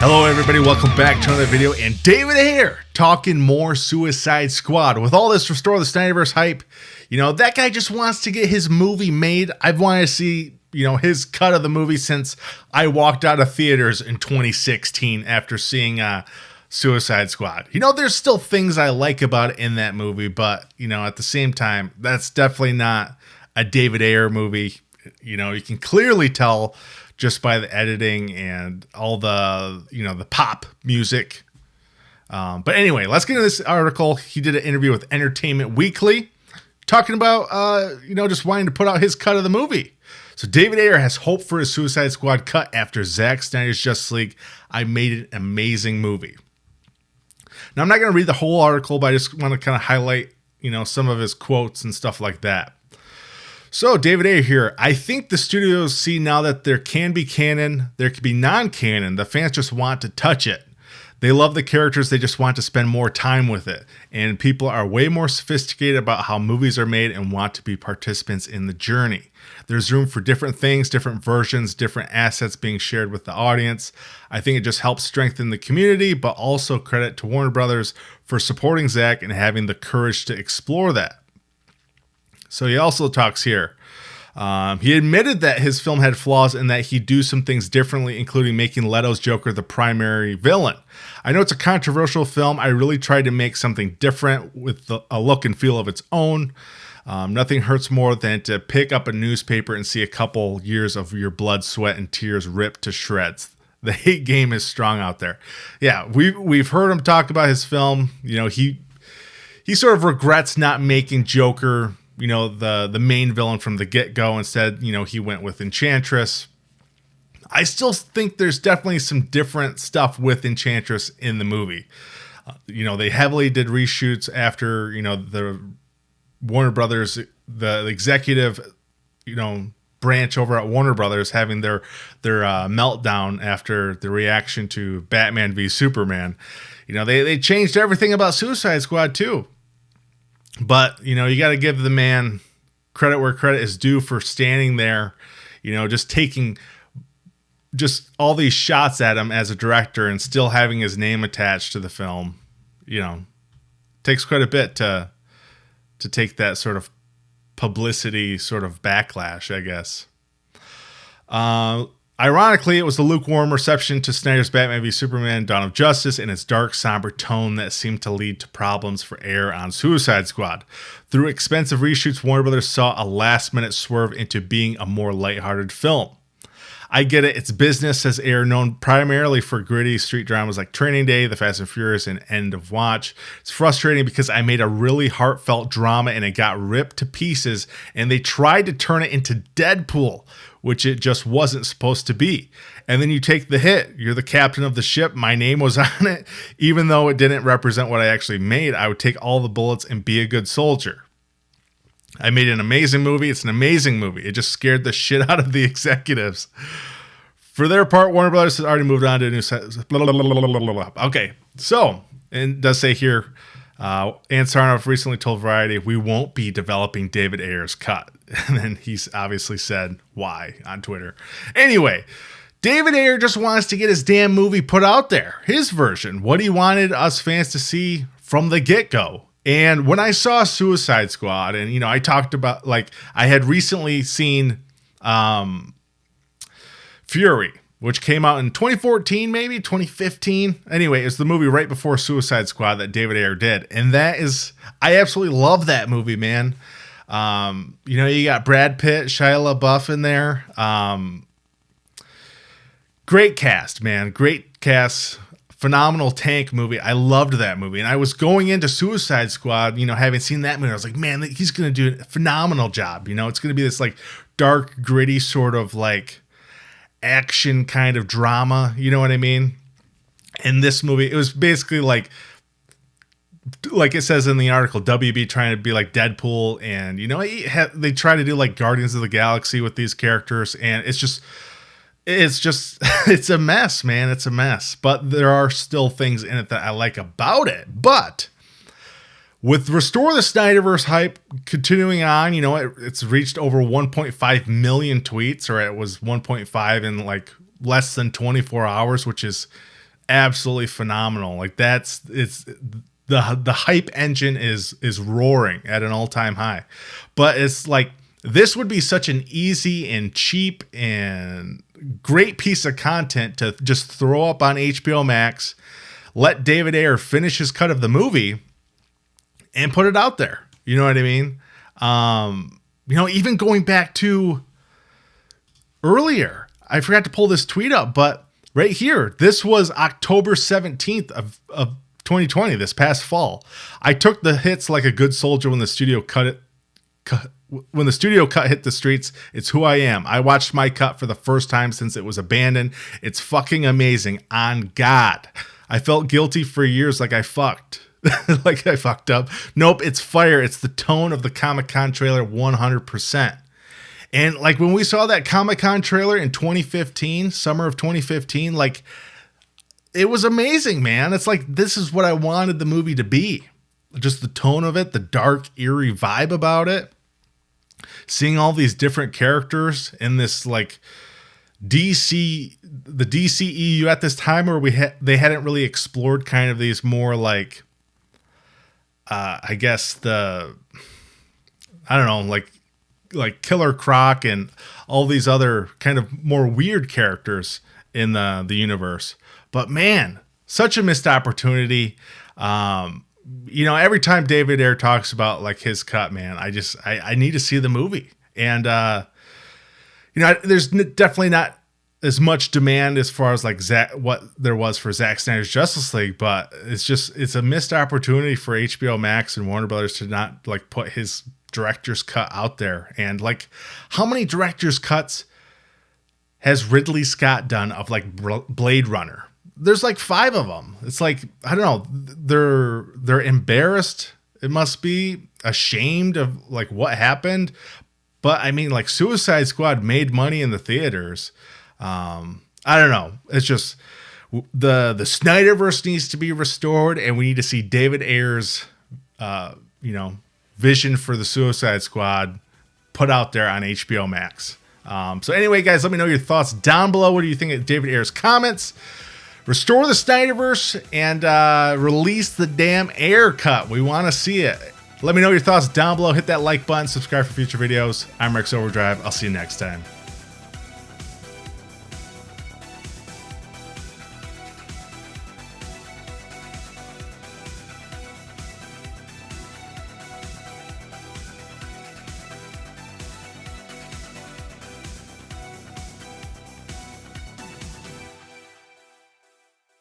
Hello everybody, welcome back to another video, and David Ayer talking more Suicide Squad. With all this Restore the Snyderverse hype, that guy just wants to get his movie made. I've wanted to see, his cut of the movie since I walked out of theaters in 2016 after seeing Suicide Squad. There's still things I like about it in that movie, but, at the same time, that's definitely not a David Ayer movie. You can clearly tell just by the editing and all the, the pop music. But anyway, let's get into this article. He did an interview with Entertainment Weekly talking about, just wanting to put out his cut of the movie. So David Ayer has hope for his Suicide Squad cut after Zack Snyder's Justice League. I made an amazing movie. Now, I'm not going to read the whole article, but I just want to kind of highlight, some of his quotes and stuff like that. So, David Ayer here. I think the studios see now that there can be canon, there can be non-canon. The fans just want to touch it. They love the characters, they just want to spend more time with it. And people are way more sophisticated about how movies are made and want to be participants in the journey. There's room for different things, different versions, different assets being shared with the audience. I think it just helps strengthen the community, but also credit to Warner Brothers for supporting Zack and having the courage to explore that. So he also talks here. He admitted that his film had flaws and that he'd do some things differently, including making Leto's Joker the primary villain. I know it's a controversial film. I really tried to make something different with a look and feel of its own. Nothing hurts more than to pick up a newspaper and see a couple years of your blood, sweat, and tears ripped to shreds. The hate game is strong out there. Yeah, we've heard him talk about his film. He sort of regrets not making Joker the main villain from the get-go. Instead, he went with Enchantress. I still think there's definitely some different stuff with Enchantress in the movie. They heavily did reshoots after, the Warner Brothers, the executive, branch over at Warner Brothers having their meltdown after the reaction to Batman v Superman. They changed everything about Suicide Squad too. But, you got to give the man credit where credit is due for standing there, just taking just all these shots at him as a director and still having his name attached to the film. Takes quite a bit to take that sort of publicity sort of backlash, I guess. Ironically, it was the lukewarm reception to Snyder's Batman v Superman Dawn of Justice and its dark, somber tone that seemed to lead to problems for Ayer on Suicide Squad. Through expensive reshoots, Warner Brothers saw a last-minute swerve into being a more lighthearted film. I get it, it's business, says Ayer, known primarily for gritty street dramas like Training Day, The Fast and Furious, and End of Watch. It's frustrating because I made a really heartfelt drama and it got ripped to pieces, and they tried to turn it into Deadpool, which it just wasn't supposed to be. And then you take the hit. You're the captain of the ship. My name was on it. Even though it didn't represent what I actually made, I would take all the bullets and be a good soldier. I made an amazing movie. It's an amazing movie. It just scared the shit out of the executives. For their part, Warner Brothers has already moved on to a new set. Okay, so, and it does say here, Ann Sarnoff recently told Variety, we won't be developing David Ayer's cut. And then he's obviously said why on Twitter. Anyway, David Ayer just wants to get his damn movie put out there. His version. What he wanted us fans to see from the get-go. And when I saw Suicide Squad, and, I talked about, I had recently seen Fury, which came out in 2014, maybe 2015. Anyway, it's the movie right before Suicide Squad that David Ayer did. And I absolutely love that movie, man. You got Brad Pitt, Shia LaBeouf in there. Great cast, man. Great cast. Phenomenal tank movie. I loved that movie. And I was going into Suicide Squad, having seen that movie, I was like, man, he's going to do a phenomenal job. It's going to be this dark, gritty sort of action kind of drama. You know what I mean? And this movie, it was basically like it says in the article, WB trying to be like Deadpool, and they try to do like Guardians of the Galaxy with these characters, and it's a mess, man. It's a mess. But there are still things in it that I like about it. But with Restore the Snyderverse hype continuing on, it's reached over 1.5 million tweets, or it was 1.5 in less than 24 hours, which is absolutely phenomenal. Like it's the hype engine is roaring at an all-time high. But it's like, this would be such an easy and cheap and great piece of content to just throw up on HBO Max, let David Ayer finish his cut of the movie, and put it out there. You know what I mean? You know, even going back to earlier, I forgot to pull this tweet up, but right here, this was October 17th of 2020, this past fall. I took the hits like a good soldier when the studio when the studio cut hit the streets. It's who I am. I watched my cut for the first time since it was abandoned. It's fucking amazing. On God. I felt guilty for years like I fucked. Like I fucked up. Nope, it's fire. It's the tone of the Comic-Con trailer 100%. And like when we saw that Comic-Con trailer in 2015, summer of 2015, like it was amazing, man. It's like, this is what I wanted the movie to be. Just the tone of it, the dark, eerie vibe about it. Seeing all these different characters in this like the DCEU at this time, where they hadn't really explored kind of these more like, I guess I don't know, like Killer Croc and all these other kind of more weird characters in the universe. But man, such a missed opportunity. You know, every time David Ayer talks about like his cut, man, I need to see the movie. And, you know, there's definitely not as much demand as far as like what there was for Zack Snyder's Justice League, but it's a missed opportunity for HBO Max and Warner Brothers to not like put his director's cut out there. And like, how many director's cuts has Ridley Scott done of like Blade Runner? There's like 5 of them. It's like, I don't know. They're embarrassed. It must be ashamed of like what happened. But I mean, like Suicide Squad made money in the theaters. I don't know. It's just the Snyderverse needs to be restored, and we need to see David Ayer's, you know, vision for the Suicide Squad put out there on HBO Max. So anyway, guys, let me know your thoughts down below. What do you think of David Ayer's comments? Restore the Snyderverse and release the damn Ayer cut. We want to see it. Let me know your thoughts down below. Hit that like button. Subscribe for future videos. I'm Rex Overdrive. I'll see you next time.